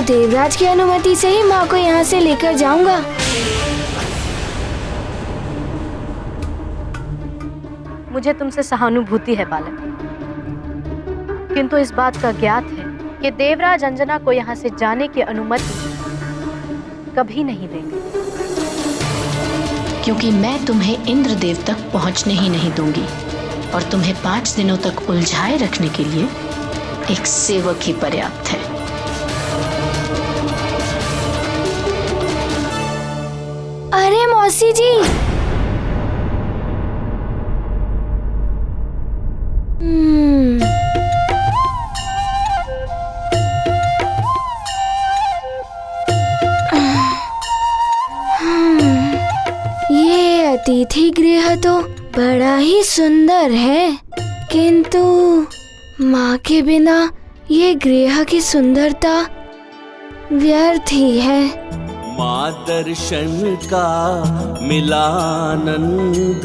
देवराज की अनुमति से ही माँ को यहाँ से लेकर जाऊंगा। मुझे तुमसे सहानुभूति है बालक, किंतु इस बात का ज्ञात है कि देवराज अंजना को यहाँ से जाने की अनुमति कभी नहीं देंगे, क्योंकि मैं तुम्हें इंद्रदेव तक पहुंचने ही नहीं दूंगी और तुम्हें 5 दिनों तक उलझाए रखने के लिए एक सेवक ही पर्याप्त है। अरे मौसी जी, ये अतिथि गृह तो बड़ा ही सुंदर है, किंतु माँ के बिना ये गृह की सुंदरता व्यर्थ ही है। माँ दर्शन का मिलानंद,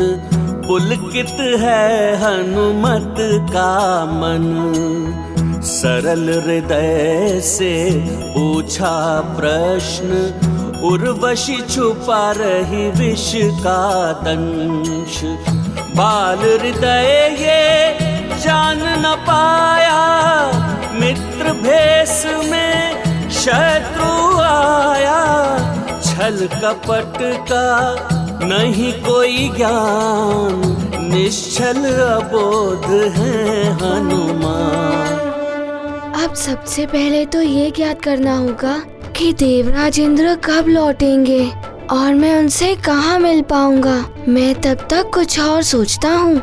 पुलकित है हनुमत का मन। सरल हृदय से पूछा प्रश्न, उर्वशी छुपा रही विष का दंश। बाल हृदय ये जान न पाया, मित्र भेष में शत्रु आया। छल कपट का नहीं कोई ज्ञान, निश्चल अबोध है हनुमान। अब सबसे पहले तो ये ज्ञात करना होगा कि देवराज इंद्र कब लौटेंगे और मैं उनसे कहाँ मिल पाऊंगा। मैं तब तक कुछ और सोचता हूँ।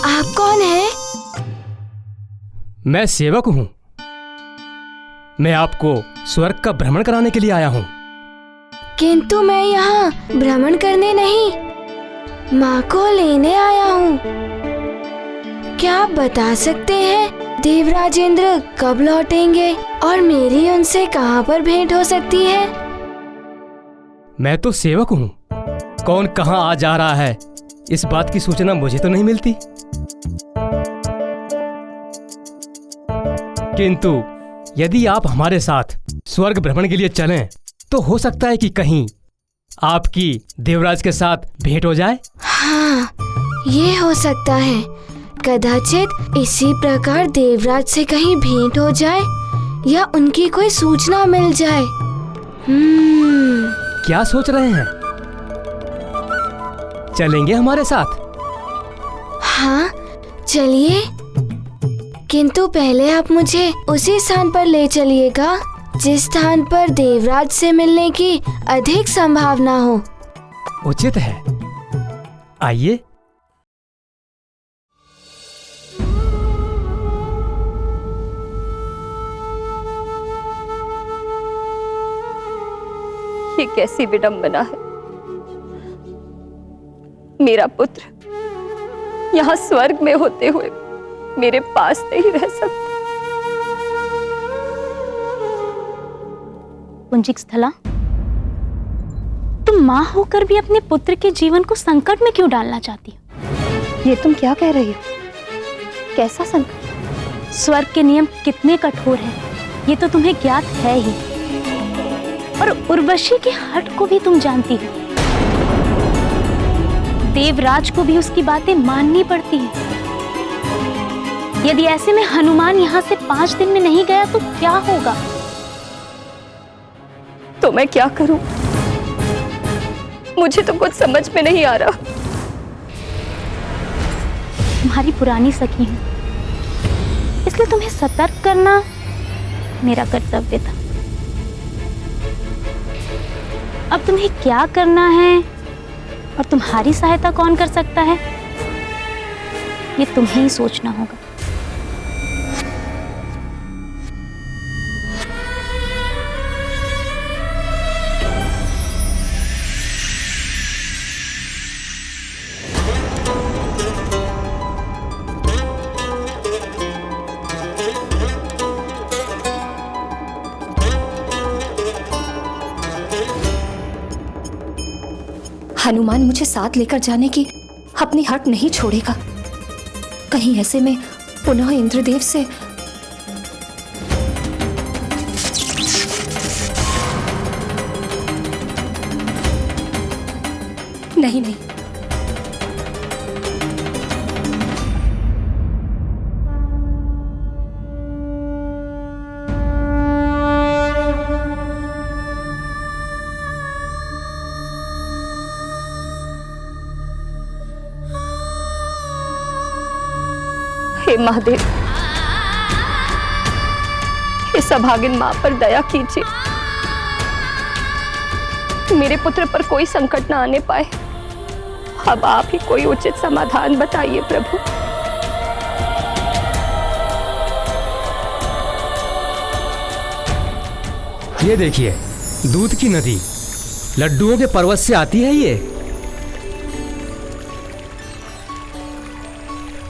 आप कौन है? मैं सेवक हूँ। मैं आपको स्वर्ग का भ्रमण कराने के लिए आया हूँ। किंतु मैं यहाँ भ्रमण करने नहीं, माँ को लेने आया हूँ। क्या आप बता सकते हैं देवराज इंद्र कब लौटेंगे और मेरी उनसे कहाँ पर भेंट हो सकती है? मैं तो सेवक हूँ, कौन कहाँ आ जा रहा है इस बात की सूचना मुझे तो नहीं मिलती। किंतु यदि आप हमारे साथ स्वर्ग भ्रमण के लिए चलें तो हो सकता है कि कहीं आपकी देवराज के साथ भेंट हो जाए। हाँ, ये हो सकता है। कदाचित इसी प्रकार देवराज से कहीं भेंट हो जाए या उनकी कोई सूचना मिल जाए। क्या सोच रहे हैं? चलेंगे हमारे साथ? हाँ, चलिए। किंतु पहले आप मुझे उसी स्थान पर ले चलिएगा जिस स्थान पर देवराज से मिलने की अधिक संभावना हो। उचित है, आइए। ये कैसी विडंबना है। मेरा पुत्र यहाँ स्वर्ग में होते हुए मेरे पास नहीं रह सकता। पुंजिक स्थला, तुम माँ होकर भी अपने पुत्र के जीवन को संकट में क्यों डालना चाहती हो? ये तुम क्या कह रही हो? कैसा संकट? स्वर्ग के नियम कितने कठोर हैं, ये तो तुम्हें ज्ञात है ही। और उर्वशी के हठ को भी तुम जानती हो। देवराज को भी उसकी बातें माननी पड़ती हैं। यदि ऐसे में हनुमान यहाँ से 5 दिन में नहीं गया तो क्या होगा? तो मैं क्या करूं? मुझे तो कुछ समझ में नहीं आ रहा। तुम्हारी पुरानी सखी हूं, इसलिए तुम्हें सतर्क करना मेरा कर्तव्य था। अब तुम्हें क्या करना है और तुम्हारी सहायता कौन कर सकता है, ये तुम्हें ही सोचना होगा। हनुमान मुझे साथ लेकर जाने की अपनी हट नहीं छोड़ेगा। कहीं ऐसे में पुनः इंद्रदेव से नहीं। हे महादेव, इस अभागिन मां पर दया कीजिए। मेरे पुत्र पर कोई संकट न आने पाए। अब आप ही कोई उचित समाधान बताइए प्रभु। ये देखिए, दूध की नदी लड्डुओं के पर्वत से आती है ये।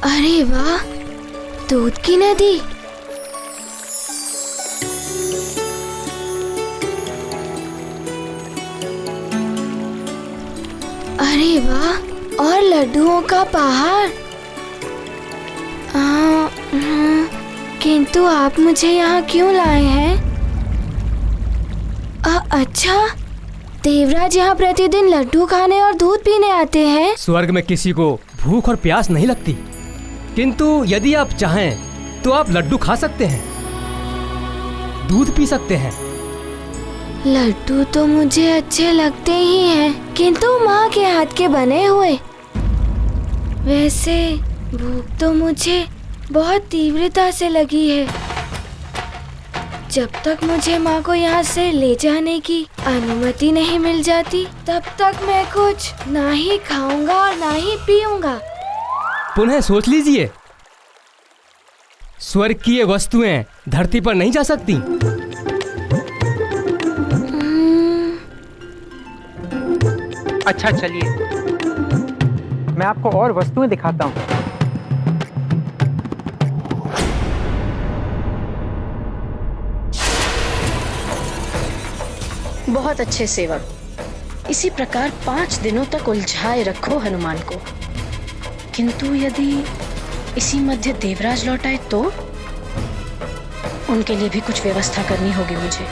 अरे वाह, दूध की नदी। अरे वाह, और लड्डुओं का पहाड़। किंतु आप मुझे यहाँ क्यों लाए हैं? अच्छा, देवराज यहाँ प्रतिदिन लड्डू खाने और दूध पीने आते हैं। स्वर्ग में किसी को भूख और प्यास नहीं लगती, किंतु यदि आप चाहें तो आप लड्डू खा सकते हैं, दूध पी सकते हैं। लड्डू तो मुझे अच्छे लगते ही हैं, किंतु माँ के हाथ के बने हुए। वैसे भूख तो मुझे बहुत तीव्रता से लगी है। जब तक मुझे माँ को यहाँ से ले जाने की अनुमति नहीं मिल जाती, तब तक मैं कुछ ना ही खाऊंगा और ना ही पीऊंगा। पुनः सोच लीजिए, स्वर्ग की ये वस्तुएं धरती पर नहीं जा सकती। अच्छा चलिए, मैं आपको और वस्तुएं दिखाता हूँ। बहुत अच्छे सेवक, इसी प्रकार 5 दिनों तक उलझाए रखो हनुमान को। किंतु यदि इसी मध्य देवराज लौट आए तो उनके लिए भी कुछ व्यवस्था करनी होगी मुझे।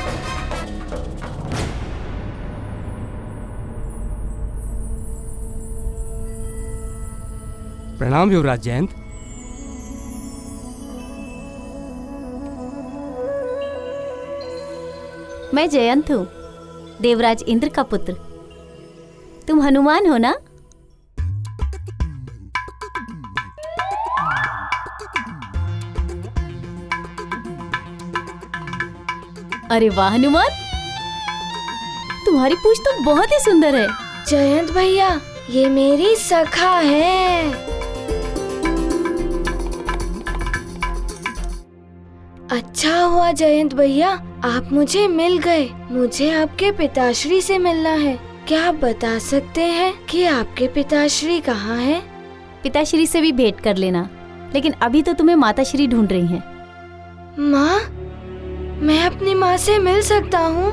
प्रणाम युवराज जयंत। मैं जयंत हूँ, देवराज इंद्र का पुत्र। तुम हनुमान हो ना? अरे वाह हनुमान, तुम्हारी पूंछ तो बहुत ही सुंदर है। जयंत भैया, ये मेरी सखा है। अच्छा हुआ जयंत भैया, आप मुझे मिल गए। मुझे आपके पिताश्री से मिलना है। क्या आप बता सकते हैं कि आपके पिताश्री कहाँ हैं? पिताश्री से भी भेंट कर लेना, लेकिन अभी तो तुम्हें माताश्री ढूंढ रही हैं। माँ, मैं अपनी माँ से मिल सकता हूँ?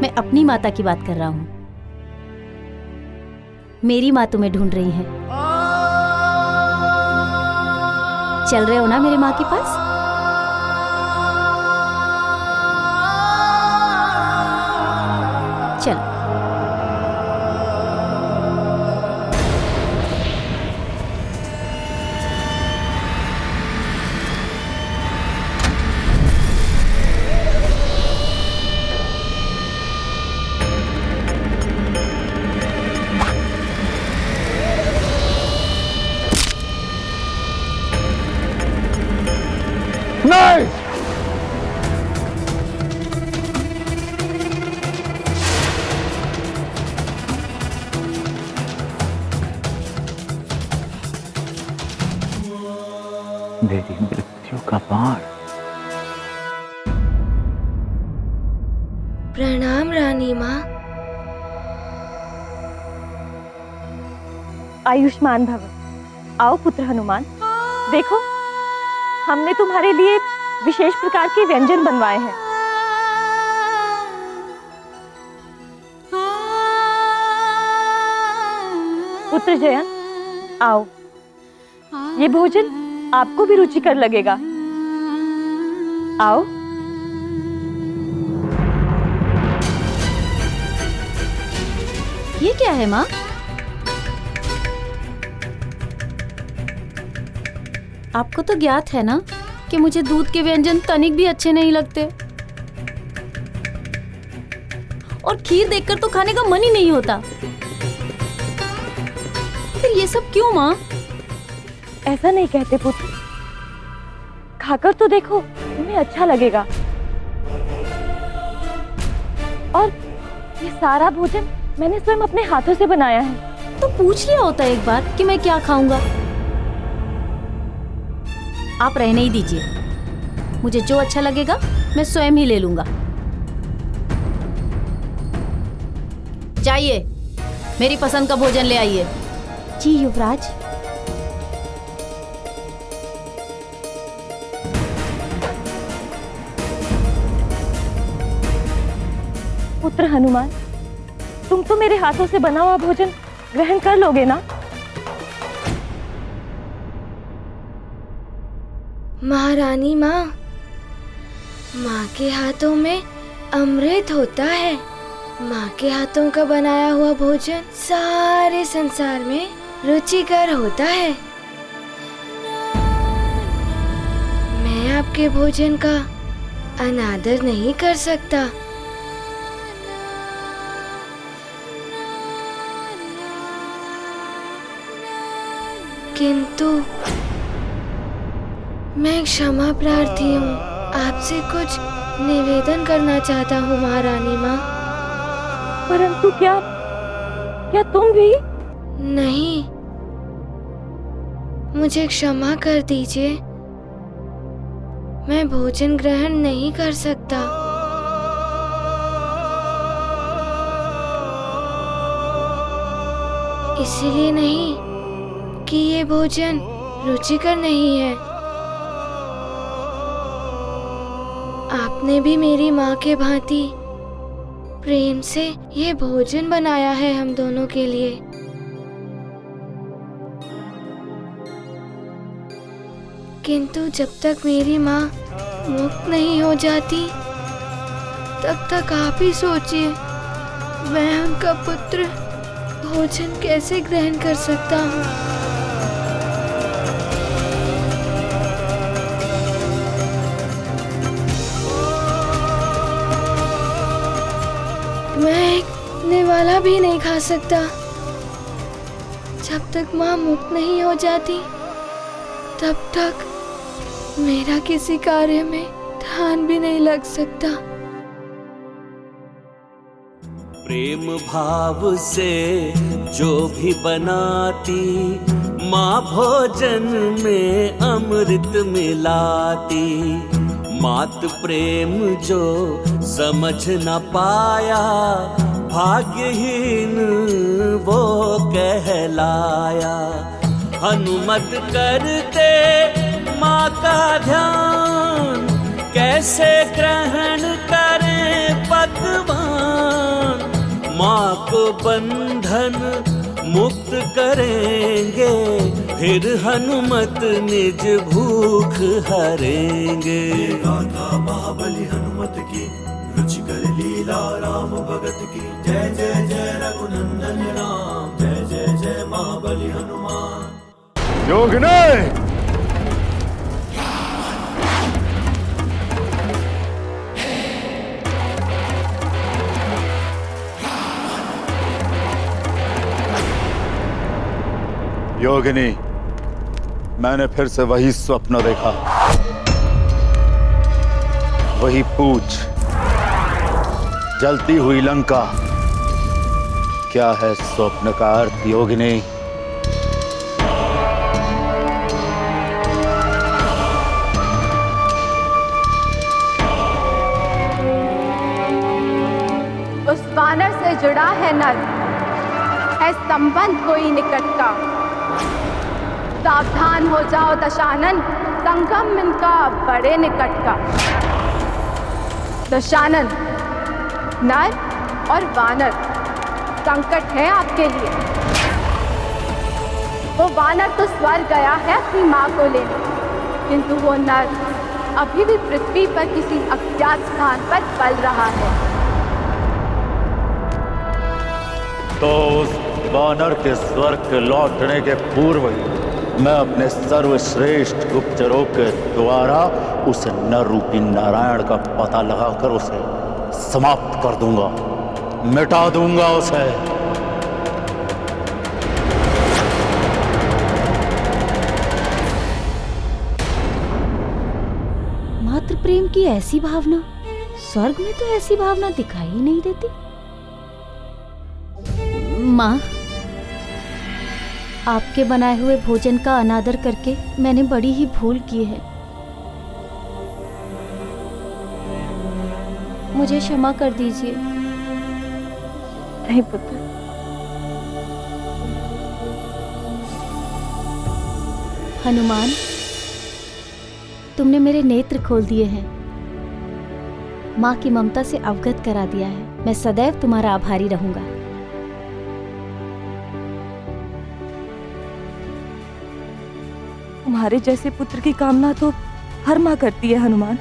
मैं अपनी माता की बात कर रहा हूँ। मेरी माँ तुम्हें ढूंढ रही है। चल रहे हो ना मेरी माँ के पास? चलो। नहीं, मेरी मृत्यु का बाण। प्रणाम रानी माँ। आयुष्मान भव। आओ पुत्र हनुमान, देखो हमने तुम्हारे लिए विशेष प्रकार के व्यंजन बनवाए हैं। पुत्र जयंत, आओ, ये भोजन आपको भी रुचिकर लगेगा। आओ। ये क्या है माँ? आपको तो ज्ञात है ना कि मुझे दूध के व्यंजन तनिक भी अच्छे नहीं लगते, और खीर देखकर तो खाने का मन ही नहीं होता। फिर ये सब क्यों माँ? ऐसा नहीं कहते पुत्र, खाकर तो देखो, तुम्हें अच्छा लगेगा। और ये सारा भोजन मैंने स्वयं अपने हाथों से बनाया है। तो पूछ लिया होता एक बार कि मैं क्या खाऊंगा। आप रहने ही दीजिए, मुझे जो अच्छा लगेगा मैं स्वयं ही ले लूंगा। जाइए, मेरी पसंद का भोजन ले आइए। जी युवराज। पुत्र हनुमान, तुम तो मेरे हाथों से बना हुआ भोजन ग्रहण कर लोगे ना? महारानी माँ, माँ के हाथों में अमृत होता है। माँ के हाथों का बनाया हुआ भोजन सारे संसार में रुचिकर होता है। मैं आपके भोजन का अनादर नहीं कर सकता। किंतु मैं क्षमा प्रार्थी हूँ, आपसे कुछ निवेदन करना चाहता हूँ महारानी माँ। परंतु क्या तुम भी? नहीं, मुझे क्षमा कर दीजिए, मैं भोजन ग्रहण नहीं कर सकता। इसलिए नहीं कि ये भोजन रुचिकर नहीं है। आपने भी मेरी माँ के भांति प्रेम से ये भोजन बनाया है हम दोनों के लिए। किंतु जब तक मेरी माँ मुक्त नहीं हो जाती, तब तक आप ही सोचिए, मैं उनका पुत्र भोजन कैसे ग्रहण कर सकता हूँ। मैं एक निवाला भी नहीं खा सकता। जब तक माँ मुक्त नहीं हो जाती, तब तक मेरा किसी कार्य में ध्यान भी नहीं लग सकता। प्रेम भाव से जो भी बनाती, माँ भोजन में अमृत मिलाती। मात प्रेम जो समझ न पाया, भाग्यहीन वो कहलाया। हनुमत करते माँ का ध्यान, कैसे ग्रहण करें पकवान। माँ को बंधन मुक्त करेंगे, फिर हनुमत निज भूख हरेंगे। गाथा महाबली हनुमत की, रुचिकर लीला राम भगत की। जय जय जय रघुनंदन राम, जय जय जय महाबली हनुमान। योगिनी, योगिनी, मैंने फिर से वही स्वप्न देखा, वही पूछ, जलती हुई लंका। क्या है स्वप्न का अर्थ योगिनी? वानर से जुड़ा है नर, है संबंध कोई निकट का। सावधान हो जाओ दशानन, संगम इनका बड़े निकट का। दशानन, नर और वानर संकट है आपके लिए। वो वानर तो स्वर्ग गया है अपनी माँ को लेने, किंतु वो नर अभी भी पृथ्वी पर किसी अज्ञात स्थान पर पल रहा है। तो उस वानर के स्वर्ग के लौटने के पूर्व ही मैं अपने सर्वश्रेष्ठ गुप्तचरों के द्वारा उस नर रूपी नारायण का पता लगाकर उसे समाप्त कर दूंगा, मिटा दूंगा उसे। मातृ प्रेम की ऐसी भावना स्वर्ग में तो ऐसी भावना दिखाई ही नहीं देती। माँ, आपके बनाए हुए भोजन का अनादर करके मैंने बड़ी ही भूल की है। मुझे क्षमा कर दीजिए। नहीं पुत्र, हनुमान, तुमने मेरे नेत्र खोल दिए हैं, माँ की ममता से अवगत करा दिया है। मैं सदैव तुम्हारा आभारी रहूंगा। तुम्हारे जैसे पुत्र की कामना तो हर माँ करती है हनुमान।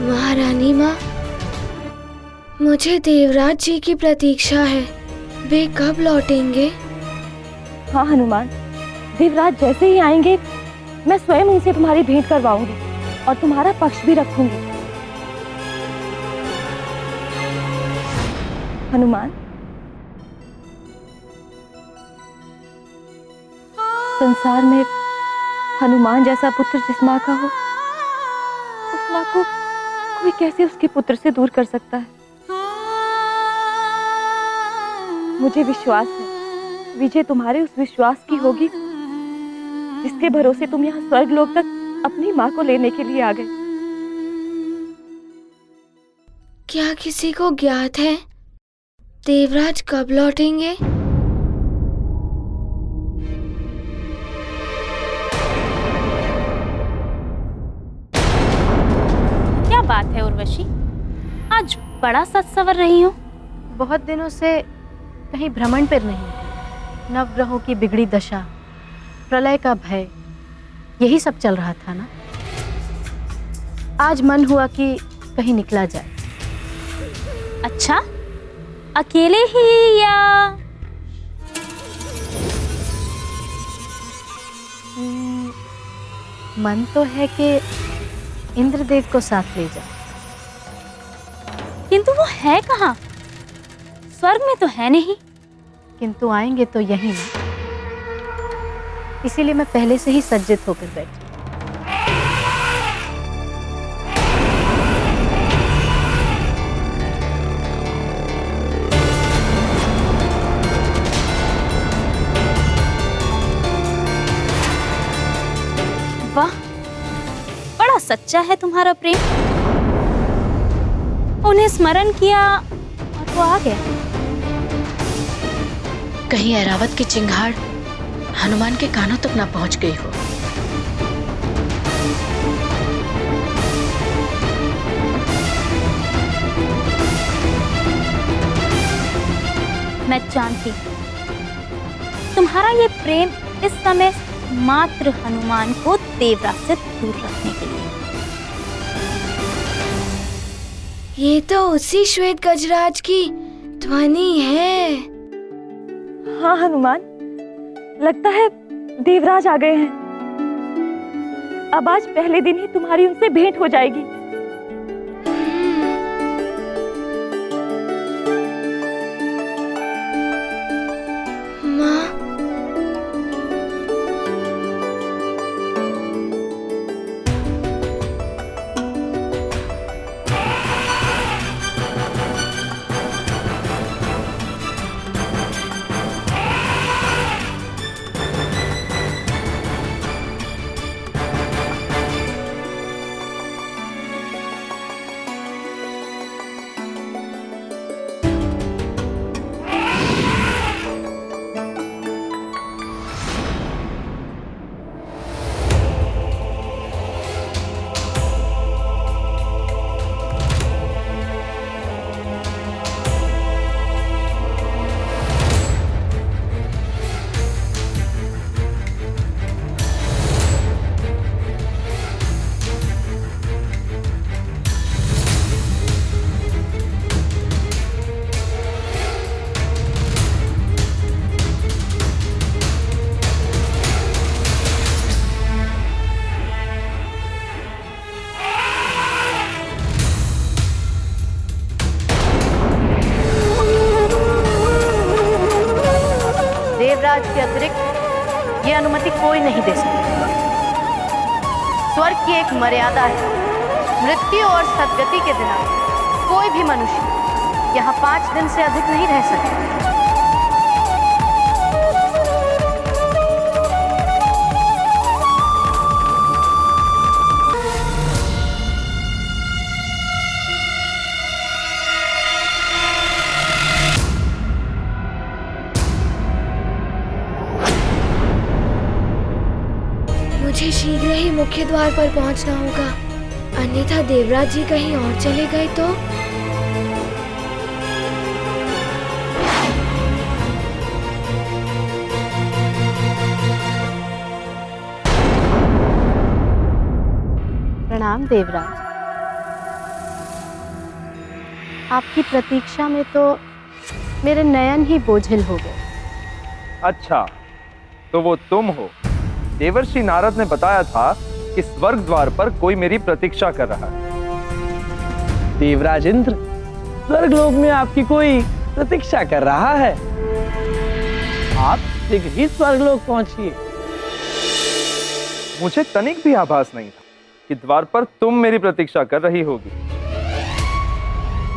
महारानी माँ, मुझे देवराज जी की प्रतीक्षा है। वे कब लौटेंगे? हाँ हनुमान, देवराज जैसे ही आएंगे मैं स्वयं उनसे तुम्हारी भेंट करवाऊंगी और तुम्हारा पक्ष भी रखूंगी। हनुमान, संसार में हनुमान जैसा पुत्र जिस माँ का हो, उस माँ को कोई कैसे उसके पुत्र से दूर कर सकता है। मुझे विश्वास है विजय तुम्हारे उस विश्वास की होगी जिसके भरोसे तुम यहाँ स्वर्ग लोक तक अपनी माँ को लेने के लिए आ गए। क्या किसी को ज्ञात है देवराज कब लौटेंगे? क्या बात है उर्वशी, आज बड़ा सच सवर रही हो। बहुत दिनों से कहीं भ्रमण पर नहीं, नवग्रहों की बिगड़ी दशा, प्रलय का भय, यही सब चल रहा था ना। आज मन हुआ कि कहीं निकला जाए। अच्छा, अकेले ही या? मन तो है कि इंद्रदेव को साथ ले जाए, किंतु वो है कहाँ? स्वर्ग में तो है नहीं। किंतु आएंगे तो यहीं ना, इसीलिए मैं पहले से ही सज्जित होकर बैठी। वाह, बड़ा सच्चा है तुम्हारा प्रेम। उन्हें स्मरण किया और वो आ गया। कहीं ऐरावत की चिंगाड़ हनुमान के कानों तक ना पहुंच गई हो। मैं जानती हूँ तुम्हारा ये प्रेम इस समय मात्र हनुमान को देवराज से दूर रखने के लिए। ये तो उसी श्वेत गजराज की ध्वनि है। हाँ हनुमान, लगता है देवराज आ गए हैं। अब आज पहले दिन ही तुम्हारी उनसे भेंट हो जाएगी। माँ, अनुमति कोई नहीं दे सकता। स्वर्ग की एक मर्यादा है। मृत्यु और सद्गति के बिना कोई भी मनुष्य यहाँ 5 दिन से अधिक नहीं रह सकता। मुझे शीघ्र ही मुख्य द्वार पर पहुंचना होगा, अन्यथा देवराज जी कहीं और चले गए तो। प्रणाम देवराज। आपकी प्रतीक्षा में तो मेरे नयन ही बोझिल हो गए। अच्छा, तो वो तुम हो। देवर्षि नारद ने बताया था कि स्वर्ग द्वार पर कोई मेरी प्रतीक्षा कर रहा है। देवराज इंद्र, स्वर्गलोक में आपकी कोई प्रतीक्षा कर रहा है। आप शीघ्र ही स्वर्गलोक पहुंचिए। मुझे तनिक भी आभास नहीं था कि द्वार पर तुम मेरी प्रतीक्षा कर रही होगी,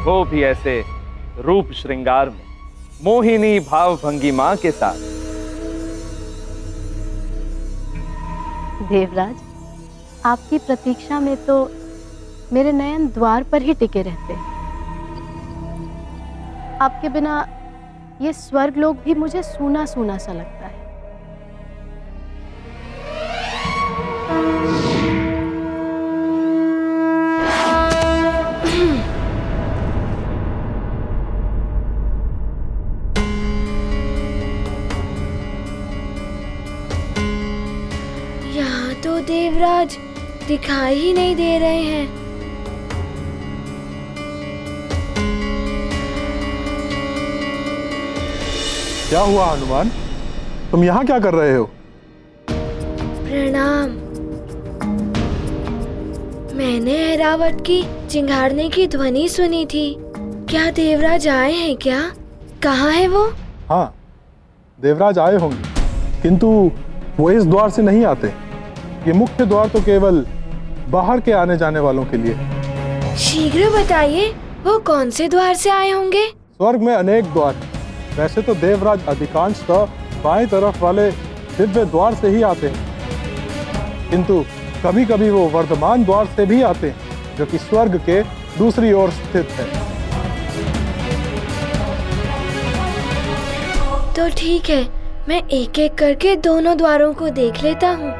वो भी ऐसे रूप श्रृंगार में, मोहिनी भाव भंगिमा के साथ। देवराज, आपकी प्रतीक्षा में तो मेरे नयन द्वार पर ही टिके रहते हैं। आपके बिना ये स्वर्गलोक भी मुझे सूना सूना सा लगता है। यहाँ तो देवराज दिखाई ही नहीं दे रहे हैं। क्या हुआ हनुमान, तुम यहाँ क्या कर रहे हो? प्रणाम। मैंने ऐरावत की चिंगारने की ध्वनि सुनी थी। क्या देवराज आए हैं क्या? कहाँ है वो? हाँ, देवराज आए होंगे, किंतु वो इस द्वार से नहीं आते। ये मुख्य द्वार तो केवल बाहर के आने जाने वालों के लिए। शीघ्र बताइए, वो कौन से द्वार से आए होंगे? स्वर्ग में अनेक द्वार हैं। वैसे तो देवराज अधिकांशतः बाएं तरफ वाले दिव्य द्वार से ही आते हैं, किंतु कभी कभी वो वर्धमान द्वार से भी आते हैं, जो कि स्वर्ग के दूसरी ओर स्थित है। तो ठीक है, मैं एक एक करके दोनों द्वारों को देख लेता हूँ।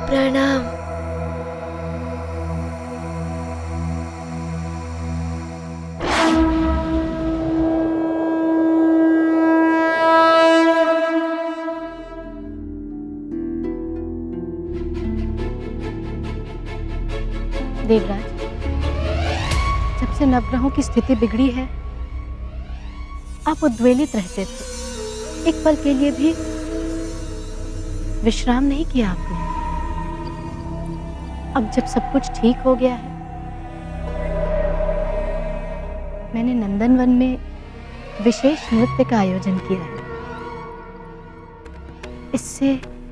प्रणाम। देवराज, जब से नवग्रहों की स्थिति बिगड़ी है, आप उद्वेलित रहते थे। एक पल के लिए भी विश्राम नहीं किया आपने। अब जब सब कुछ ठीक हो गया है, मैंने नंदनवन में विशेष नृत्य का आयोजन किया है। इससे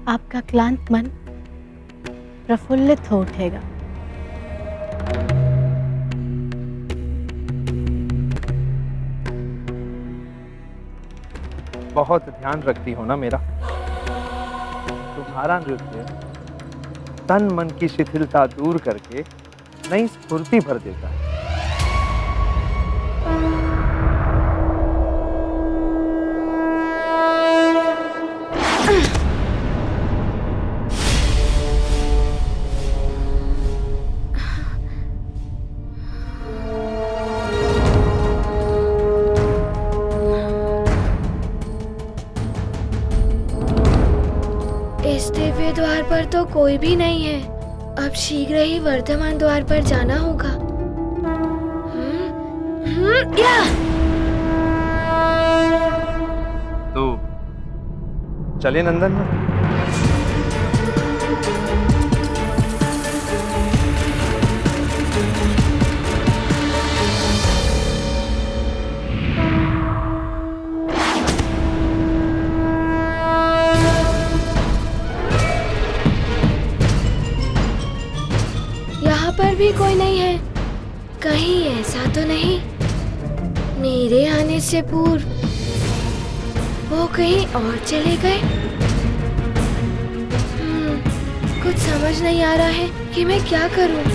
आपका क्लांत मन प्रफुल्लित हो उठेगा। बहुत ध्यान रखती हो ना मेरा। तुम्हारा नृत्य तन मन की शिथिलता दूर करके नई स्फूर्ति भर देता है। इस दिव्य द्वार पर तो कोई भी नहीं है। अब शीघ्र ही वर्धमान द्वार पर जाना होगा। या! तो चले नंदन में। पर भी कोई नहीं है। कहीं ऐसा तो नहीं मेरे आने से पूर्व वो कहीं और चले गए? कुछ समझ नहीं आ रहा है कि मैं क्या करूं।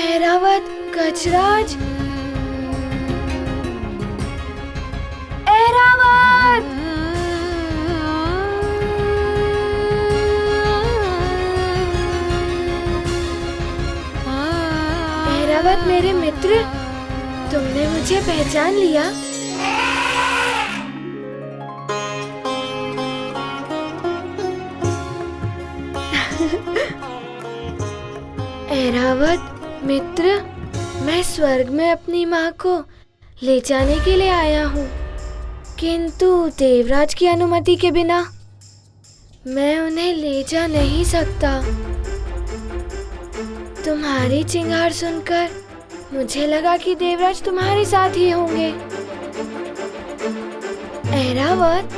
ऐरावत, गजराज, ऐरावत! ऐरावत मेरे मित्र, तुमने मुझे पहचान लिया? ऐरावत मित्र, मैं स्वर्ग में अपनी माँ को ले जाने के लिए आया हूँ, किंतु देवराज की अनुमति के बिना मैं उन्हें ले जा नहीं सकता। तुम्हारी चिंगार सुनकर मुझे लगा कि देवराज तुम्हारे साथ ही होंगे। ऐरावत,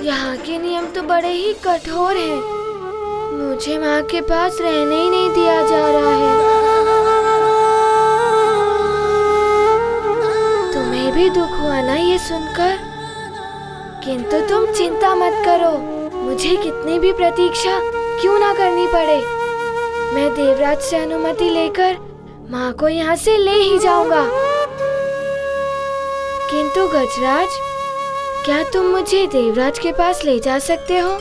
यहाँ के नियम तो बड़े ही कठोर हैं। मुझे माँ के पास रहने ही नहीं दिया जा रहा है। तुम्हें भी दुख हुआ ना ये सुनकर? किंतु तुम चिंता मत करो, मुझे कितनी भी प्रतीक्षा क्यों ना करनी पड़े, मैं देवराज से अनुमति लेकर माँ को यहाँ से ले ही जाऊंगा। किंतु गजराज, क्या तुम मुझे देवराज के पास ले जा सकते हो?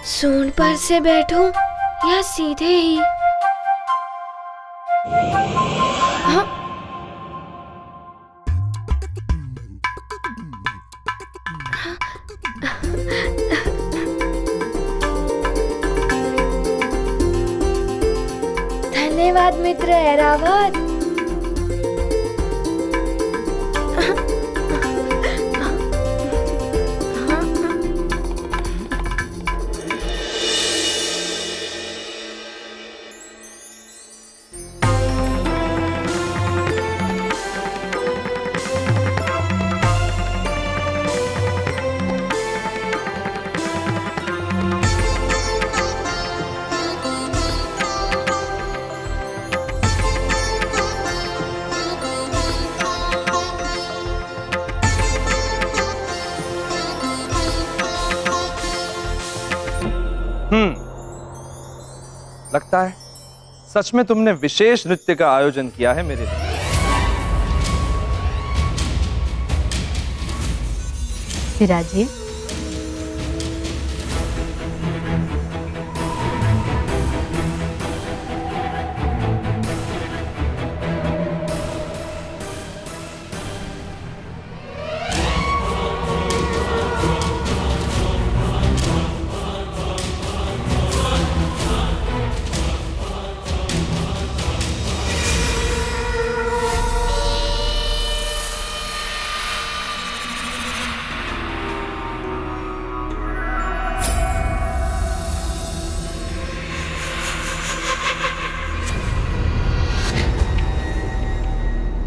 सूंड पर से बैठूं या सीधे ही? हाँ? धन्यवाद मित्र ऐरावत। लगता है सच में तुमने विशेष नृत्य का आयोजन किया है मेरे लिए। विराजिए।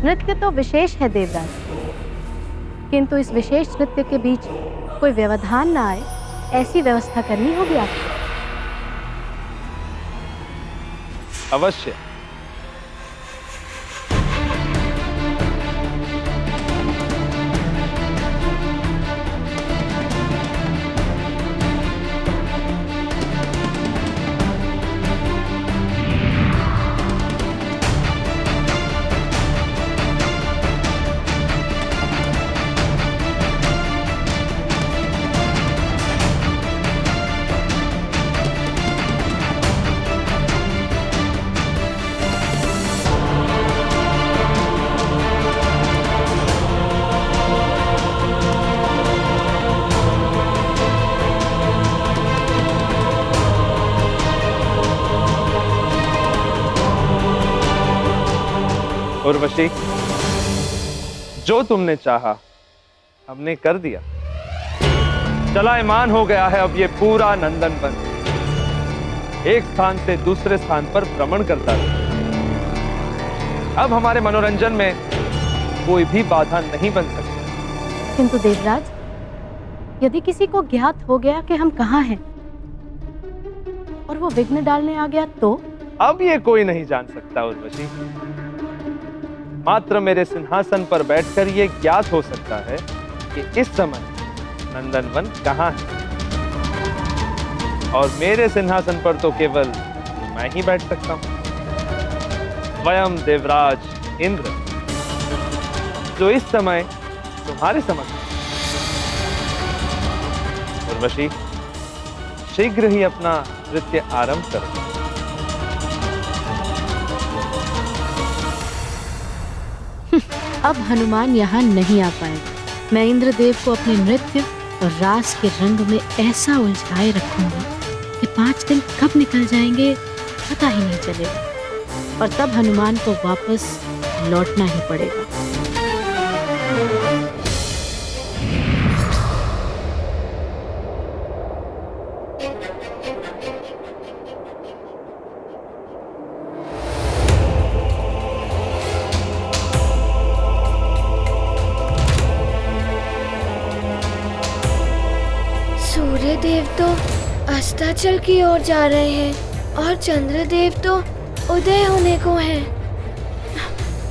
नृत्य तो विशेष है देवराज, किंतु इस विशेष नृत्य के बीच कोई व्यवधान ना आए, ऐसी व्यवस्था करनी होगी आपको। अवश्य। उर्वशी, जो तुमने चाहा हमने कर दिया। चलायमान हो गया है अब ये पूरा नंदन वन, एक स्थान से दूसरे स्थान पर भ्रमण करता है। अब हमारे मनोरंजन में कोई भी बाधा नहीं बन सकती। किंतु देवराज, यदि किसी को ज्ञात हो गया कि हम कहाँ हैं और वो विघ्न डालने आ गया तो? अब ये कोई नहीं जान सकता उर्वशी। मात्र मेरे सिंहासन पर बैठकर ये ज्ञात हो सकता है कि इस समय नंदनवन कहाँ है। और मेरे सिंहासन पर तो केवल मैं ही बैठ सकता हूं, स्वयं देवराज इंद्र, जो इस समय तुम्हारे समक्ष। उर्वशी, शीघ्र ही अपना नृत्य आरंभ करो। अब हनुमान यहाँ नहीं आ पाएगा। मैं इंद्रदेव को अपने नृत्य और रास के रंग में ऐसा उलझाए रखूंगी कि 5 दिन कब निकल जाएंगे पता ही नहीं चलेगा, और तब हनुमान को वापस लौटना ही पड़ेगा। सूर्यदेव तो अस्ताचल की ओर जा रहे हैं और चंद्रदेव तो उदय होने को हैं।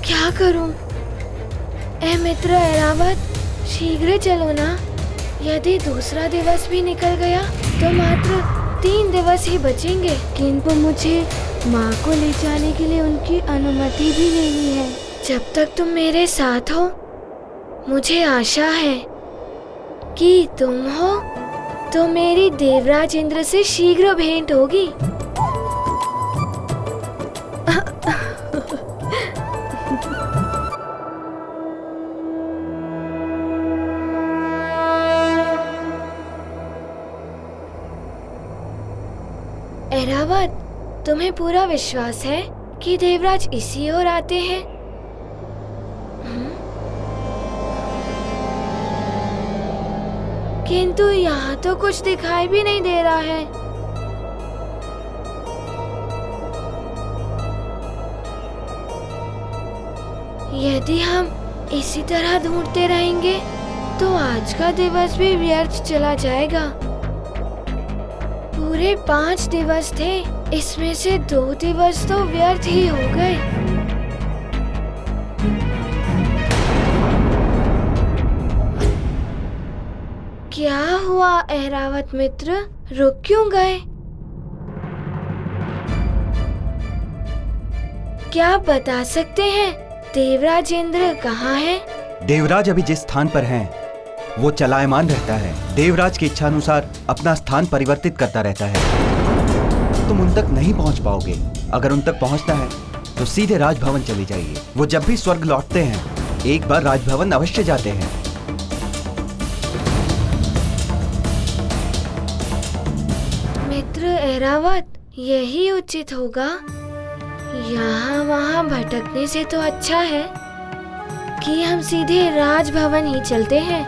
क्या करूं? ए मित्र ऐरावत, शीघ्र चलो ना। यदि दूसरा दिवस भी निकल गया तो मात्र 3 दिवस ही बचेंगे, किंतु मुझे माँ को ले जाने के लिए उनकी अनुमति भी लेनी है। जब तक तुम मेरे साथ हो, मुझे आशा है कि तुम हो तो मेरी देवराज इंद्र से शीघ्र भेंट होगी। ऐरावत, तुम्हें पूरा विश्वास है कि देवराज इसी ओर आते हैं? किंतु यहाँ तो कुछ दिखाई भी नहीं दे रहा है। यदि हम इसी तरह ढूंढते रहेंगे तो आज का दिवस भी व्यर्थ चला जाएगा। पूरे 5 दिवस थे, इसमें से 2 दिवस तो व्यर्थ ही हो गए। क्या हुआ ऐरावत मित्र, रुक क्यों गए? क्या आप बता सकते हैं देवराज इंद्र कहाँ है? देवराज अभी जिस स्थान पर हैं, वो चलायमान रहता है। देवराज की इच्छा अनुसार अपना स्थान परिवर्तित करता रहता है। तुम उन तक नहीं पहुंच पाओगे। अगर उन तक पहुंचना है तो सीधे राजभवन चले जाइए। वो जब भी स्वर्ग लौटते हैं, एक बार राजभवन अवश्य जाते हैं। मित्र ऐरावत, यही उचित होगा। यहाँ वहाँ भटकने से तो अच्छा है कि हम सीधे राजभवन ही चलते हैं।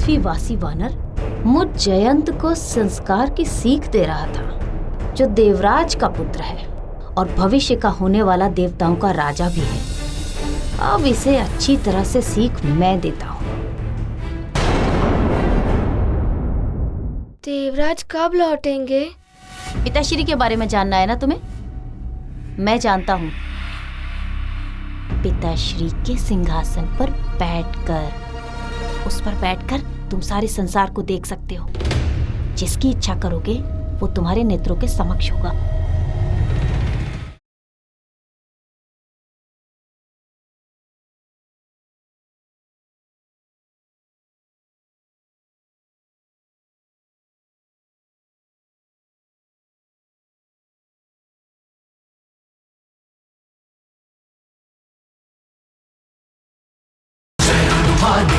पृथ्वी वासी वानर मुझ जयंत को संस्कार की सीख दे रहा था, जो देवराज का पुत्र है और भविष्य का होने वाला देवताओं का राजा भी है। अब इसे अच्छी तरह से सीख मैं देता हूँ। देवराज कब लौटेंगे? पिताश्री के बारे में जानना है ना तुम्हें? मैं जानता हूँ। पिताश्री के सिंहासन पर बैठकर, उस पर बैठकर तुम सारे संसार को देख सकते हो। जिसकी इच्छा करोगे वो तुम्हारे नेत्रों के समक्ष होगा।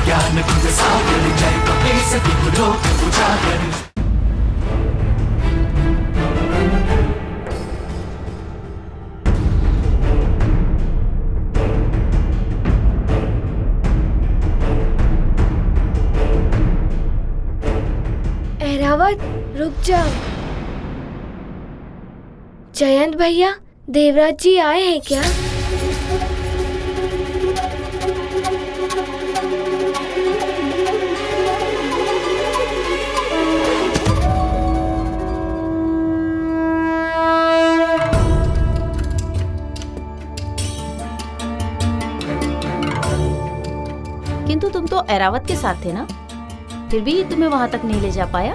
ज्ञान गुण सागर जय कपीस तिहुरो उजागर। ऐरावत रुक जाओ। जयंत भैया, देवराज जी आए हैं क्या? किंतु तुम तो ऐरावत के साथ थे ना, फिर भी तुम्हें वहां तक नहीं ले जा पाया।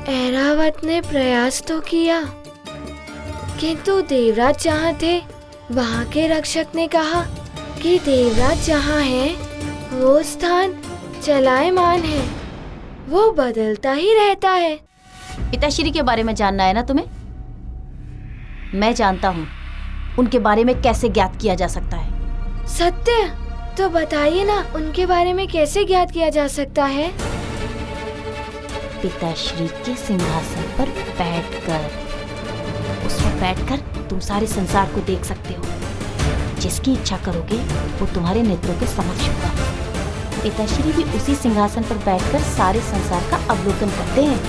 ऐरावत ने प्रयास तो किया, किंतु देवराज जहाँ थे वहाँ के रक्षक ने कहा कि देवराज जहाँ है वो स्थान चलायमान है, वो बदलता ही रहता है। पिताश्री के बारे में जानना है ना तुम्हें? मैं जानता हूँ उनके बारे में कैसे ज्ञात किया जा सकता है। सत्य? तो बताइए ना, उनके बारे में कैसे ज्ञात किया जा सकता है? पिताश्री के सिंहासन पर बैठकर, उस पर बैठकर तुम सारे संसार को देख सकते हो। जिसकी इच्छा करोगे वो तुम्हारे नेत्रों के समक्ष होगा। पिताश्री भी उसी सिंहासन पर बैठकर सारे संसार का अवलोकन करते हैं।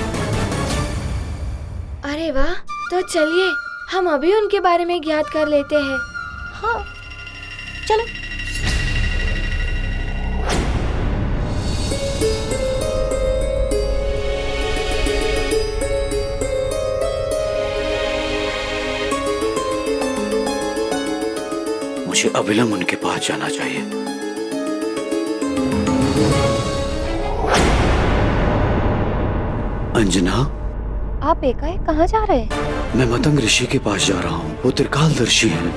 अरे वाह, तो चलिए हम अभी उनके बारे में ज्ञात कर लेते हैं। हाँ, चलो। मुझे अविलंब उनके पास जाना चाहिए। अंजना, आप एकाएक कहाँ जा रहे हैं? मैं मतंग ऋषि के पास जा रहा हूँ। वो त्रिकालदर्शी हैं।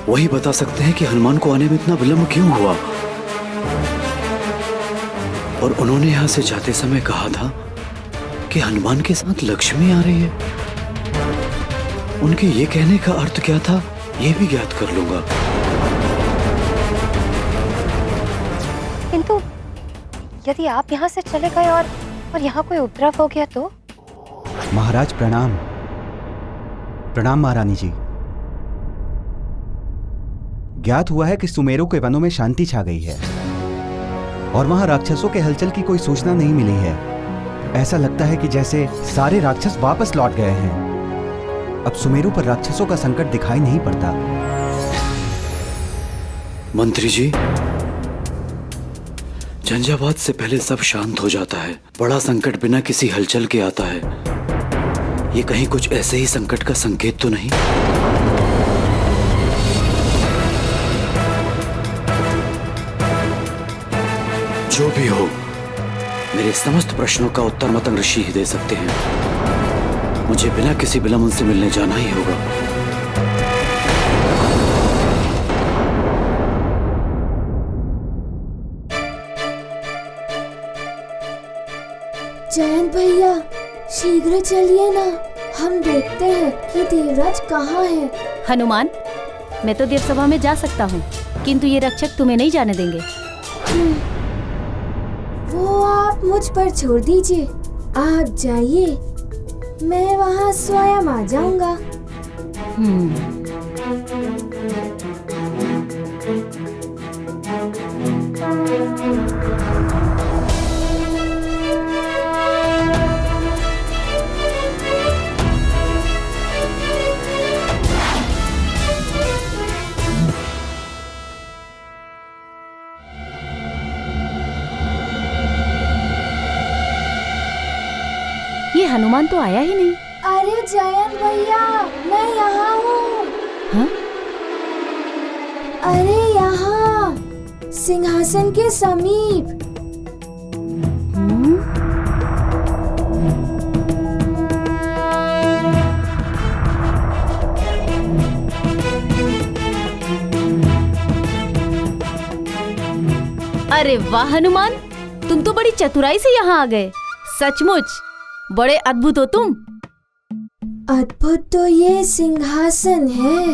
वही बता सकते हैं कि हनुमान को आने में इतना विलंब क्यों हुआ। और उन्होंने यहाँ से जाते समय कहा था कि हनुमान के साथ लक्ष्मी आ रही है। उनके ये कहने का अर्थ क्या था, ये भी ज्ञात कर लूंगा। किंतु यदि आप यहाँ से चले गए और यहाँ कोई उपद्रव हो गया तो? महाराज प्रणाम। प्रणाम महारानी जी। ज्ञात हुआ है कि सुमेरु के वनों में शांति छा गई है और वहां राक्षसों के हलचल की कोई सूचना नहीं मिली है। ऐसा लगता है कि जैसे सारे राक्षस वापस लौट गए हैं। अब सुमेरु पर राक्षसों का संकट दिखाई नहीं पड़ता। मंत्री जी, झंझावात से पहले सब शांत हो जाता है। बड़ा संकट बिना किसी हलचल के आता है। ये कहीं कुछ ऐसे ही संकट का संकेत तो नहीं? जो भी हो, मेरे समस्त प्रश्नों का उत्तर मतंग ऋषि ही दे सकते हैं। मुझे बिना किसी विलंब उनसे मिलने जाना ही होगा। जयंत भैया, शीघ्र चलिए ना, हम देखते हैं कि देवराज कहाँ है। हनुमान, मैं तो देवसभा में जा सकता हूँ, किंतु ये रक्षक तुम्हें नहीं जाने देंगे। वो आप मुझ पर छोड़ दीजिए, आप जाइए, मैं वहाँ स्वयं आ जाऊंगा। हनुमान तो आया ही नहीं। अरे जयंत भैया, मैं यहाँ हूँ। हाँ? अरे यहाँ सिंहासन के समीप। अरे वाह हनुमान, तुम तो बड़ी चतुराई से यहाँ आ गए। सचमुच बड़े अद्भुत हो तुम। अद्भुत तो ये सिंहासन है।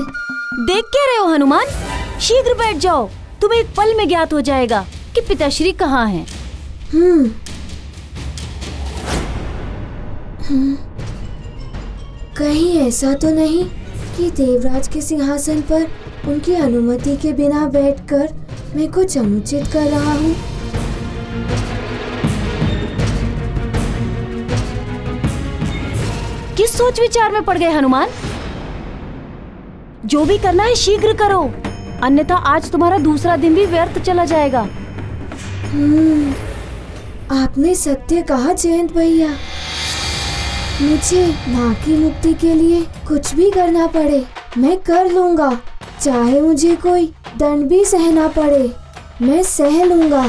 देख क्या रहे हो हनुमान, शीघ्र बैठ जाओ। तुम्हें एक पल में ज्ञात हो जाएगा कि पिताश्री कहाँ हैं। कहीं ऐसा तो नहीं कि देवराज के सिंहासन पर उनकी अनुमति के बिना बैठकर मैं कुछ अनुचित कर रहा हूँ। किस सोच विचार में पड़ गए हनुमान? जो भी करना है शीघ्र करो, अन्यथा आज तुम्हारा दूसरा दिन भी व्यर्थ चला जाएगा। आपने सत्य कहा जयंत भैया। मुझे माँ की मुक्ति के लिए कुछ भी करना पड़े मैं कर लूँगा, चाहे मुझे कोई दंड भी सहना पड़े मैं सह लूँगा।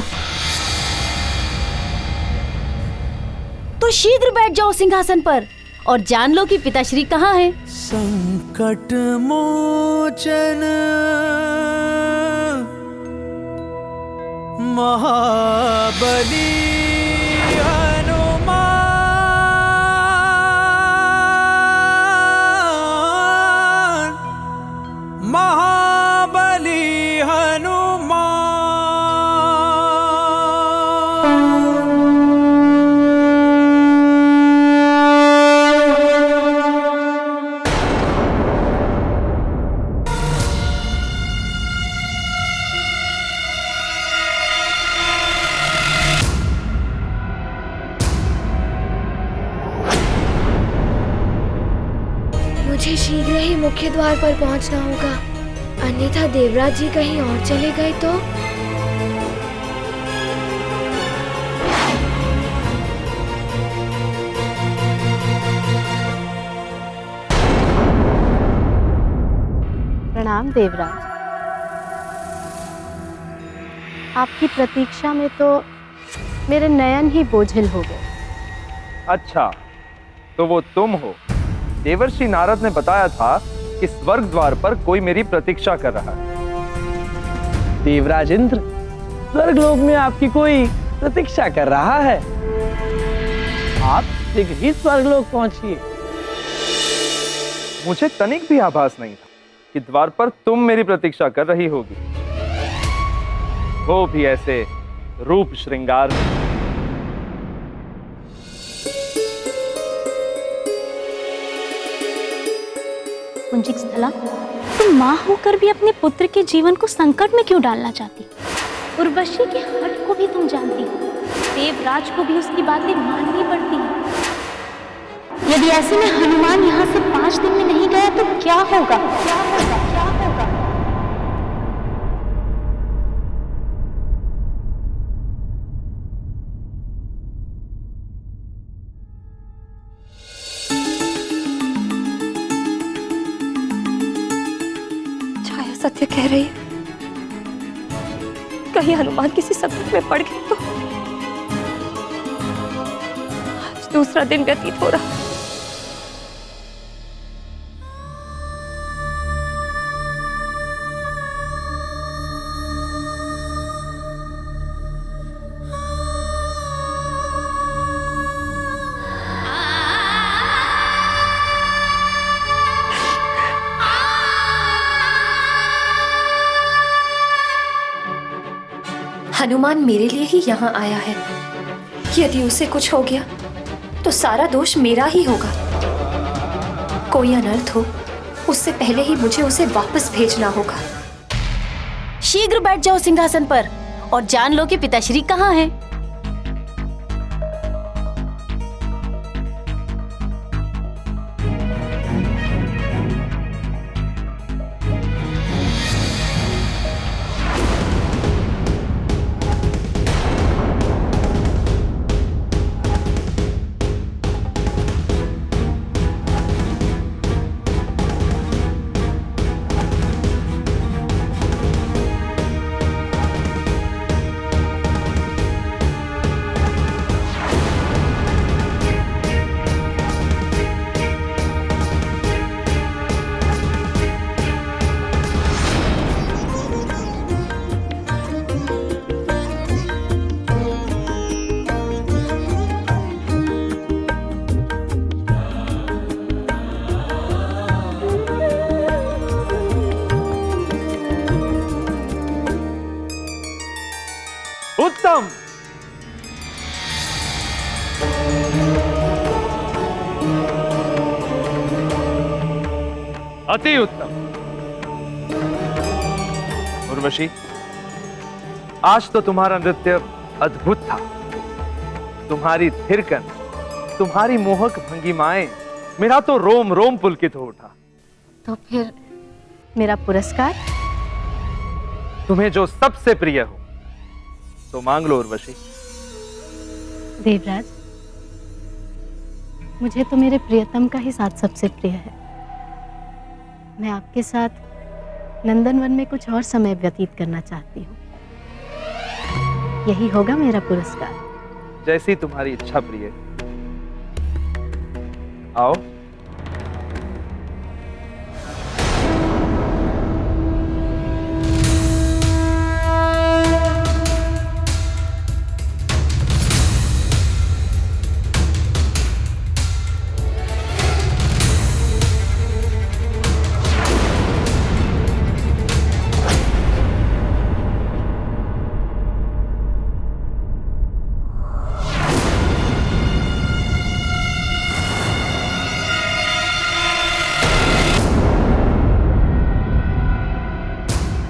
तो शीघ्र बैठ जाओ सिंहासन पर और जान लो कि पिताश्री कहाँ हैं। संकट मोचन महाबली हनुमान, महाबली हनुमान। मुझे शीघ्र ही मुख्य द्वार पर पहुंचना होगा, अन्यथा देवराज जी कहीं और चले गए तो। प्रणाम देवराज। आपकी प्रतीक्षा में तो मेरे नयन ही बोझिल हो गए। अच्छा, तो वो तुम हो। देवर्षि नारद ने बताया था कि स्वर्ग द्वार पर कोई मेरी प्रतीक्षा कर रहा है। देवराज इंद्र, स्वर्गलोक में आपकी कोई प्रतीक्षा कर रहा है। आप शीघ्र ही स्वर्गलोक पहुंचिए। मुझे तनिक भी आभास नहीं था कि द्वार पर तुम मेरी प्रतीक्षा कर रही होगी, वो भी ऐसे रूप श्रृंगार में। कुंजिक स्थला, तुम माँ होकर भी अपने पुत्र के जीवन को संकट में क्यों डालना चाहती? उर्वशी के हट को भी तुम जानती हो, देवराज को भी उसकी बातें माननी पड़ती हैं। यदि ऐसे में हनुमान यहाँ से 5 दिन में नहीं गया तो क्या होगा? क्या होगा? क्या होगा? सत्य कह रही है, कहीं हनुमान किसी संकट में पड़ गए तो। आज दूसरा दिन व्यतीत हो रहा। हनुमान मेरे लिए ही यहाँ आया है। यदि उसे कुछ हो गया तो सारा दोष मेरा ही होगा। कोई अनर्थ हो उससे पहले ही मुझे उसे वापस भेजना होगा। शीघ्र बैठ जाओ सिंहासन पर और जान लो कि पिताश्री कहाँ हैं। उत्तम। अति उत्तम। उर्वशी, आज तो तुम्हारा नृत्य अद्भुत था। तुम्हारी थिरकन, तुम्हारी मोहक भंगिमाएं, मेरा तो रोम रोम पुलकित हो उठा। तो फिर मेरा पुरस्कार? तुम्हें जो सबसे प्रिय हो तो मांग लो उर्वशी। देवराज, मुझे तो मेरे प्रियतम का ही साथ सबसे प्रिय है। मैं आपके साथ नंदनवन में कुछ और समय व्यतीत करना चाहती हूँ। यही होगा मेरा पुरस्कार। जैसी तुम्हारी इच्छा प्रिय। आओ।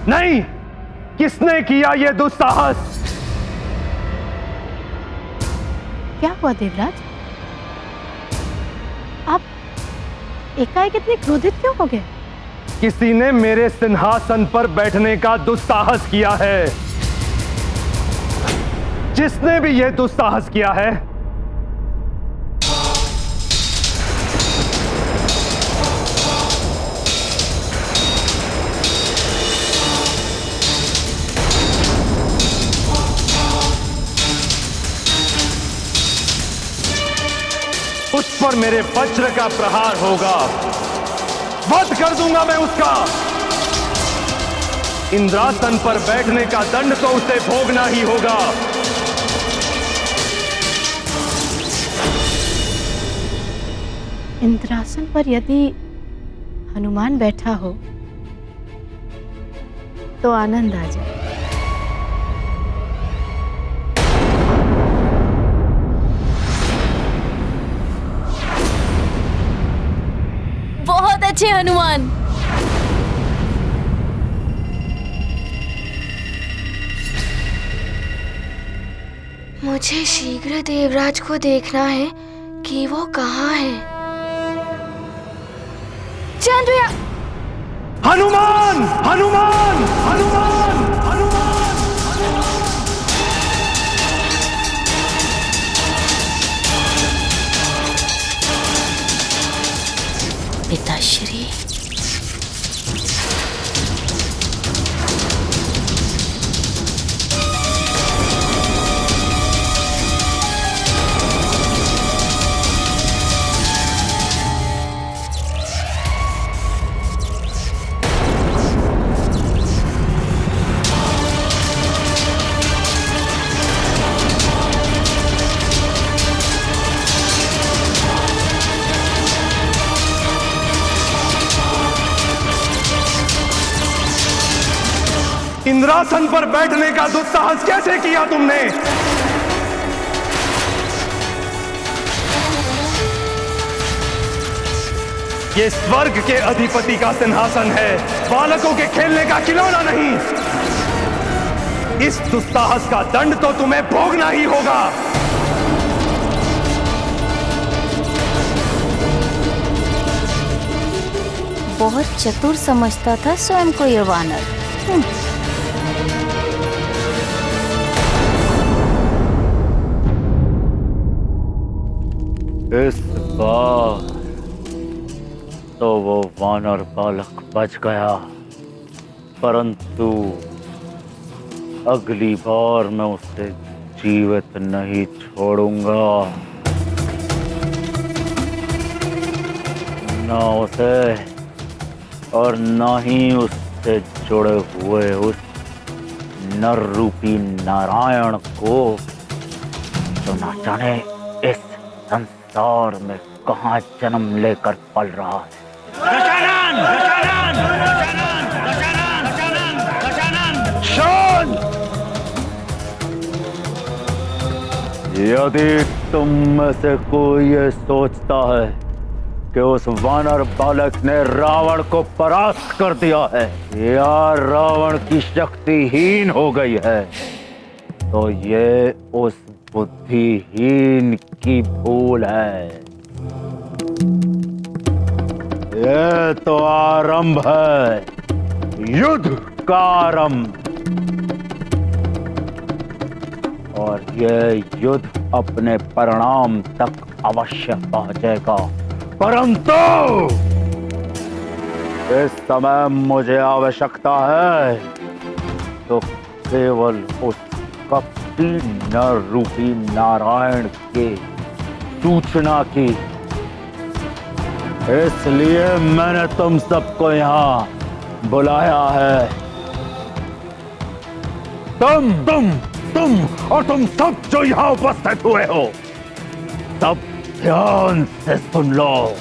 नहीं, किसने किया ये दुस्साहस? क्या हुआ देवराज? आप एकाएक इतने क्रोधित क्यों हो गए? किसी ने मेरे सिंहासन पर बैठने का दुस्साहस किया है। जिसने भी यह दुस्साहस किया है, उस पर मेरे वज्र का प्रहार होगा। वध कर दूंगा मैं उसका। इंद्रासन पर बैठने का दंड तो उसे भोगना ही होगा। इंद्रासन पर यदि हनुमान बैठा हो तो आनंद आ जाए। बहुत अच्छे हनुमान। मुझे शीघ्र देवराज को देखना है कि वो कहाँ है। चंद्रिया! हनुमान! हनुमान! हनुमान! हनुमान! पिताश्री, इंद्रासन पर बैठने का दुस्साहस कैसे किया तुमने? ये स्वर्ग के अधिपति का सिंहासन है, बालकों के खेलने का खिलौना नहीं। इस दुस्साहस का दंड तो तुम्हें भोगना ही होगा। बहुत चतुर समझता था स्वयं को ये वानर। इस बार तो वो वानर बालक बच गया, परंतु अगली बार मैं उसे जीवित नहीं छोड़ूंगा। न उसे और न ही उससे जुड़े हुए उस नर रूपी नारायण को, जो ना जाने इस संसार में कहाँ जन्म लेकर पल रहा है। शांत! यदि तुम में से कोई ये सोचता है कि उस वानर बालक ने रावण को परास्त कर दिया है या रावण की शक्तिहीन हो गई है, तो ये उस बुद्धिहीन की भूल है। ये तो आरंभ है, युद्ध का आरंभ, और ये युद्ध अपने परिणाम तक अवश्य पहुंचेगा। परंतु इस समय मुझे आवश्यकता है तो केवल उस कपटी नर रूपी नारायण के सूचना की। इसलिए मैंने तुम सबको यहाँ बुलाया है। तुम और तुम सब जो यहाँ उपस्थित हुए हो, सब ध्यान से सुन लो।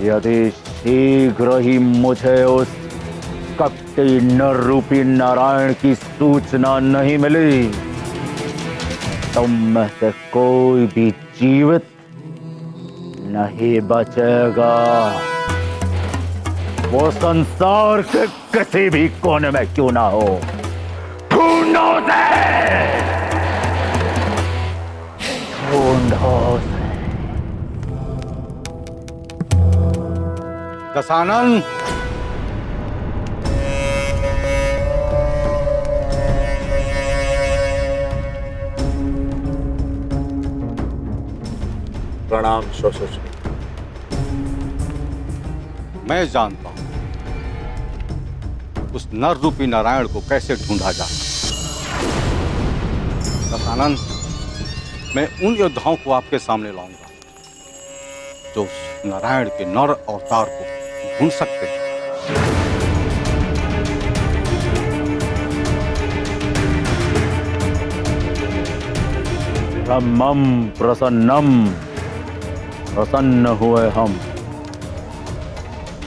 यदि शीघ्र ही मुझे उस कपटी नर रूपी नारायण की सूचना नहीं मिली, तुम में से कोई भी जीवित नहीं बचेगा। वो संसार के किसी भी कोने में क्यों ना हो। ढूंढो से। दशानन, प्रणाम श्वशुर। मैं जानता हूं उस नर रूपी नारायण को कैसे ढूंढा जाए। दशानन, मैं उन योद्धाओं को आपके सामने लाऊंगा जो उस नारायण के नर अवतार को ढूंढ सकते हैं। ब्रह्मम प्रसन्नम, प्रसन्न हुए हम।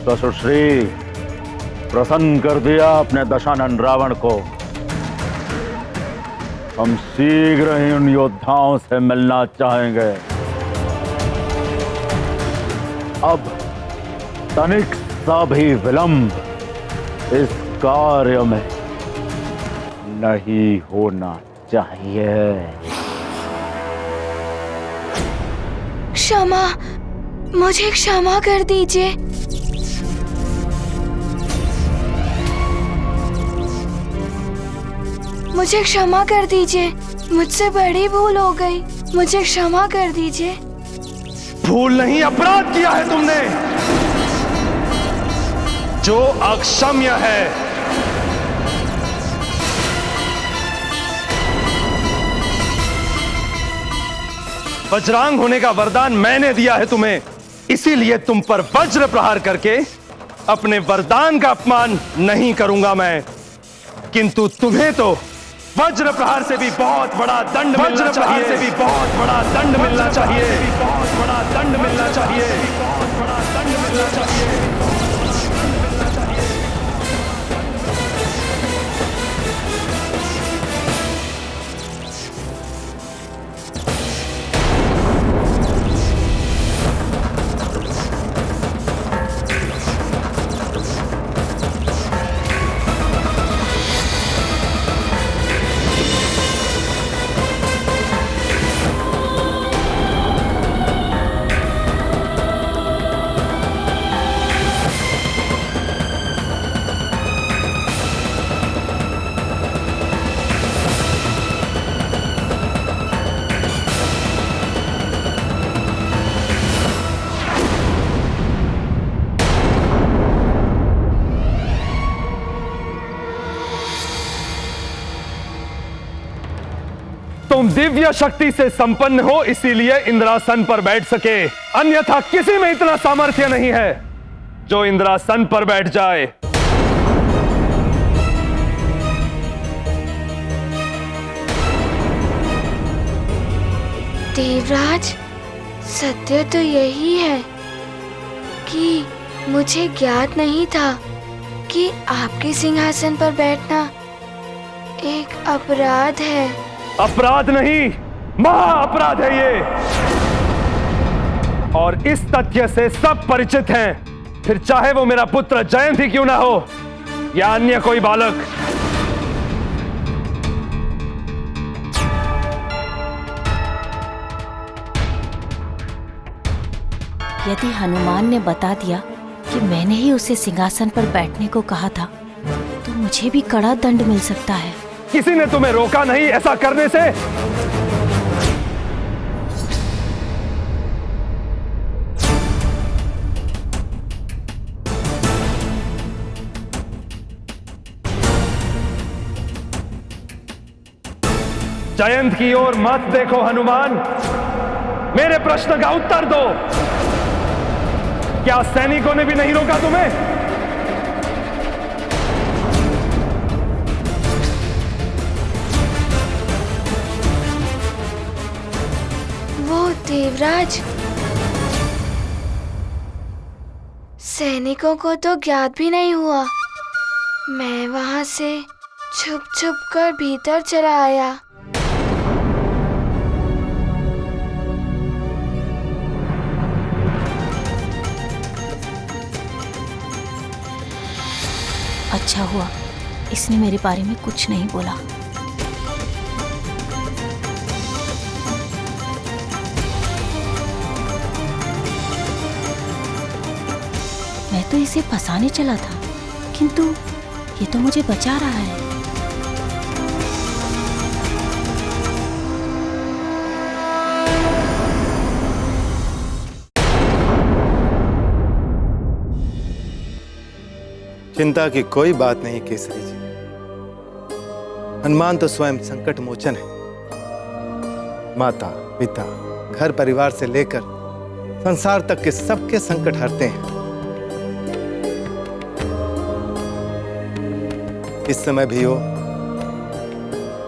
ससुश्री प्रसन्न कर दिया अपने दशानन रावण को। हम शीघ्र ही उन योद्धाओं से मिलना चाहेंगे। अब तनिक सा भी विलंब इस कार्य में नहीं होना चाहिए। क्षमा, मुझे क्षमा कर दीजिए। मुझे क्षमा कर दीजिए, मुझसे बड़ी भूल हो गई। मुझे क्षमा कर दीजिए। भूल नहीं, अपराध किया है तुमने जो अक्षम्य है। वज्रांग होने का वरदान मैंने दिया है तुम्हें, इसीलिए तुम पर वज्र प्रहार करके अपने वरदान का अपमान नहीं करूंगा मैं। किंतु तुम्हें तो वज्र प्रहार से भी बहुत बड़ा दंड मिलना चाहिए। से भी बहुत बड़ा दंड मिलना चाहिए। बहुत बड़ा दंड मिलना चाहिए। बहुत बड़ा दंड मिलना चाहिए। तुम दिव्य शक्ति से संपन्न हो, इसीलिए इंद्रासन पर बैठ सके, अन्यथा किसी में इतना सामर्थ्य नहीं है जो इंद्रासन पर बैठ जाए। देवराज, सत्य तो यही है कि मुझे ज्ञात नहीं था कि आपके सिंहासन पर बैठना एक अपराध है। अपराध नहीं, महा अपराध है ये, और इस तथ्य से सब परिचित हैं, फिर चाहे वो मेरा पुत्र जयंत ही क्यों ना हो या अन्य कोई बालक। यदि हनुमान ने बता दिया कि मैंने ही उसे सिंहासन पर बैठने को कहा था, तो मुझे भी कड़ा दंड मिल सकता है। किसी ने तुम्हें रोका नहीं ऐसा करने से? जयंत की ओर मत देखो हनुमान, मेरे प्रश्न का उत्तर दो। क्या सैनिकों ने भी नहीं रोका तुम्हें? वो देवराज, सैनिकों को तो ज्ञात भी नहीं हुआ। मैं वहां से छुप छुप कर भीतर चला आया। अच्छा हुआ इसने मेरे बारे में कुछ नहीं बोला। मैं तो इसे फंसाने चला था, किंतु ये तो मुझे बचा रहा है। चिंता की कोई बात नहीं केसरी जी, हनुमान तो स्वयं संकट मोचन है। माता पिता घर परिवार से लेकर संसार तक के सबके संकट हरते हैं। इस समय भी वो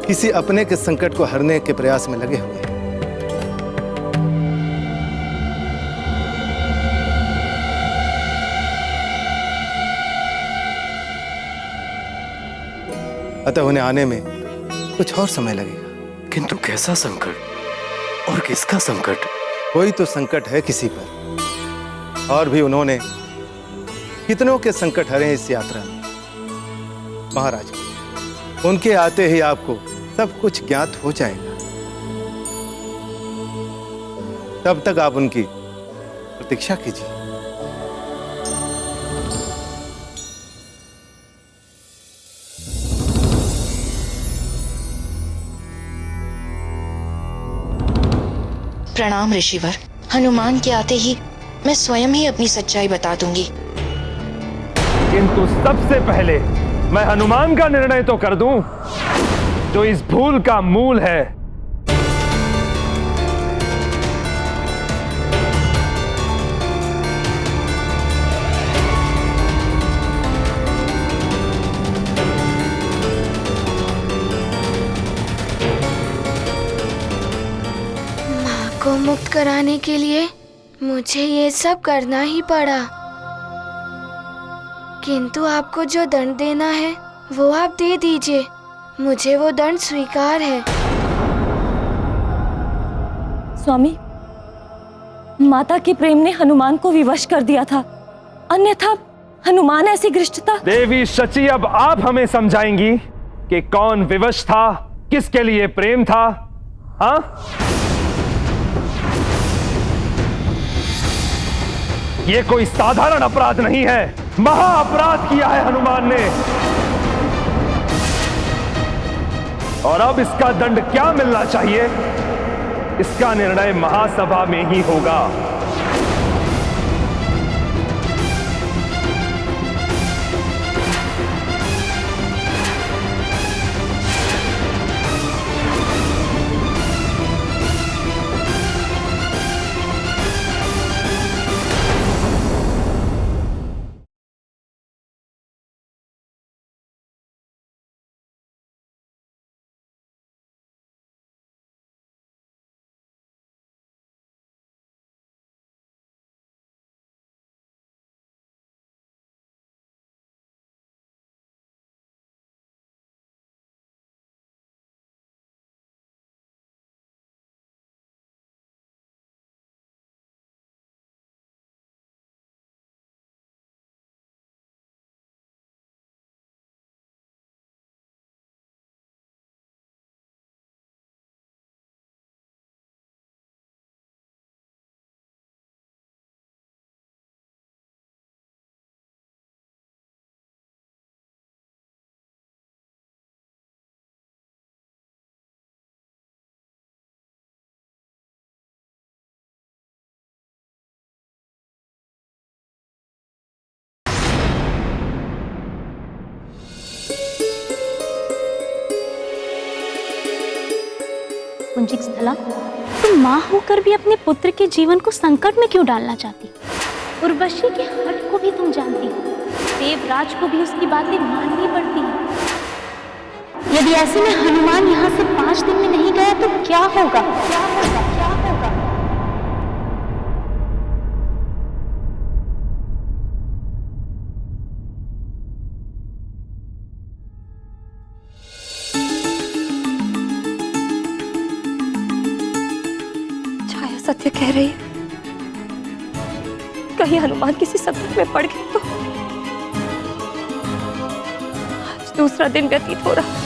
किसी अपने के संकट को हरने के प्रयास में लगे हुए हैं। अतः उन्हें आने में कुछ और समय लगेगा। किंतु कैसा संकट और किसका संकट? कोई तो संकट है किसी पर, और भी उन्होंने कितनों के संकट हरे इस यात्रा में। महाराज, उनके आते ही आपको सब कुछ ज्ञात हो जाएगा। तब तक आप उनकी प्रतीक्षा कीजिए। प्रणाम ऋषिवर। हनुमान के आते ही मैं स्वयं ही अपनी सच्चाई बता दूंगी। किंतु सबसे पहले मैं हनुमान का निर्णय तो कर दूं, जो इस भूल का मूल है। को मुक्त कराने के लिए मुझे ये सब करना ही पड़ा, किंतु आपको जो दंड देना है वो आप दे दीजिए। मुझे वो दंड स्वीकार है। स्वामी, माता के प्रेम ने हनुमान को विवश कर दिया था, अन्यथा हनुमान ऐसी घृष्टता। देवी शची, अब आप हमें समझाएंगी कि कौन विवश था, किसके लिए प्रेम था? हाँ, ये कोई साधारण अपराध नहीं है, महा अपराध किया है हनुमान ने। और अब इसका दंड क्या मिलना चाहिए, इसका निर्णय महासभा में ही होगा। पुंजिक स्थला, तुम माँ होकर भी अपने पुत्र के जीवन को संकट में क्यों डालना चाहती? उर्वशी के हट को भी तुम जानती हो, देवराज को भी उसकी बातें माननी पड़ती है। यदि ऐसे में हनुमान यहाँ से 5 दिन में नहीं गया तो क्या होगा? क्या होगा? क्या होगा? छाया सत्य कह रही है। कहीं हनुमान किसी संकट में पड़ गए तो। आज दूसरा दिन व्यतीत हो रहा।